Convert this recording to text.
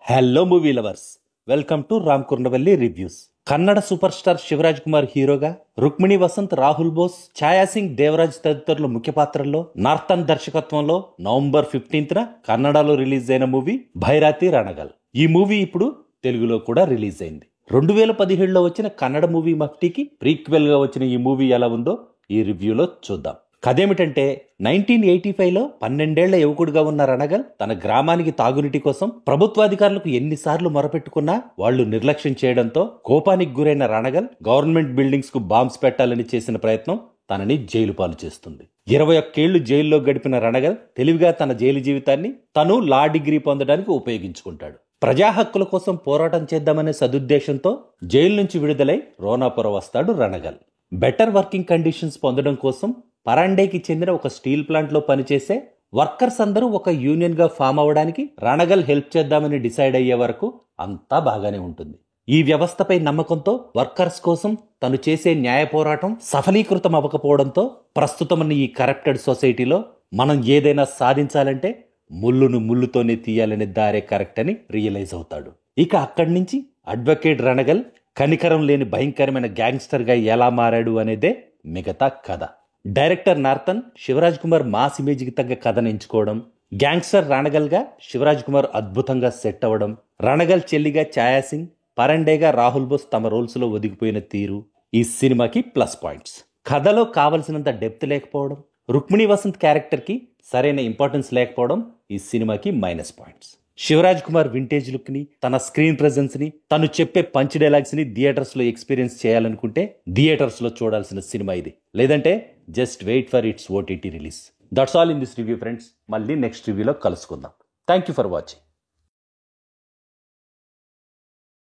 Hello movie lovers, welcome to Ram Kurnavalli reviews. Kannada super star Shivaraj Kumar హీరోగా, రుక్మిణి వసంత్, రాహుల్ బోస్, ఛాయా సింగ్, దేవరాజ్ తదితరులు ముఖ్య పాత్రల్లో, నార్థన్ దర్శకత్వంలో నవంబర్ 15న కన్నడలో రిలీజ్ అయిన మూవీ భైరాతి రణగల్. ఈ మూవీ ఇప్పుడు తెలుగులో కూడా రిలీజ్ అయింది. 2017లో వచ్చిన కన్నడ మూవీ మఫ్టీకి ప్రీక్వెల్ గా వచ్చిన ఈ మూవీ ఎలా ఉందో ఈ రివ్యూలో చూద్దాం. కథేమిటంటే 1985లో 12 ఏళ్ల యువకుడిగా ఉన్న రణగల్ తన గ్రామానికి తాగునీటి కోసం ప్రభుత్వాధికారులకు ఎన్నిసార్లు మొరపెట్టుకున్నా వాళ్లు నిర్లక్ష్యం చేయడంతో కోపానికి గురైన రణగల్ గవర్నమెంట్ బిల్డింగ్స్ కు బాంబ్స్ పెట్టాలని చేసిన ప్రయత్నం తనని జైలు పాలు చేస్తుంది. 21 ఏళ్లు జైల్లో గడిపిన రణగల్ తెలివిగా తన జైలు జీవితాన్ని తను లా డిగ్రీ పొందడానికి ఉపయోగించుకుంటాడు. ప్రజా హక్కుల కోసం పోరాటం చేద్దామనే సదుద్దేశంతో జైలు నుంచి విడుదలై రోనాపుర వస్తాడు రణగల్. బెటర్ వర్కింగ్ కండిషన్స్ పొందడం కోసం పరాండేకి చెందిన ఒక స్టీల్ ప్లాంట్ లో పనిచేసే వర్కర్స్ అందరూ ఒక యూనియన్ గా ఫామ్ అవ్వడానికి రణగల్ హెల్ప్ చేద్దామని డిసైడ్ అయ్యే వరకు అంతా బాగానే ఉంటుంది. ఈ వ్యవస్థపై నమ్మకంతో వర్కర్స్ కోసం తను చేసే న్యాయ పోరాటం సఫలీకృతం అవ్వకపోవడంతో ప్రస్తుతం ఈ కరప్టెడ్ సొసైటీలో మనం ఏదైనా సాధించాలంటే ముళ్ళును ముళ్ళుతోనే తీయాలనే దారే కరెక్ట్ అని రియలైజ్ అవుతాడు. ఇక అక్కడి నుంచి అడ్వకేట్ రణగల్ కనికరం లేని భయంకరమైన గ్యాంగ్స్టర్ గా ఎలా మారాడు అనేదే మిగతా కథ. Director Narthan Shivaraj Kumar mass image కి తగ్గ కథను ఎంచుకోవడం, గ్యాంగ్స్టర్ రణగల్ గా శివరాజ్ కుమార్ అద్భుతంగా సెట్ అవ్వడం, రణగల్ చెల్లిగా ఛాయా సింగ్, పరండేగా రాహుల్ బోస్ తమ రోల్స్ లో ఒదిగిపోయిన తీరు ఈ సినిమాకి ప్లస్ పాయింట్స్. కథలో కావలసినంత డెప్త్ లేకపోవడం, రుక్మిణి వసంత్ క్యారెక్టర్ కి సరైన ఇంపార్టెన్స్ లేకపోవడం ఈ సినిమాకి minus points. Shivaraj Kumar vintage look ని, తన స్క్రీన్ ప్రెజెన్స్ ని, తను చెప్పే పంచ్ డైలాగ్స్ ని థియేటర్స్ లో ఎక్స్పీరియన్స్ చేయాలనుకుంటే థియేటర్స్ లో చూడాల్సిన సినిమా ఇది. లేదంటే just wait for its OTT release. That's all in this review friends. మళ్ళీ నెక్స్ట్ రివ్యూలో కలుసుకుందాం. Thank you for watching.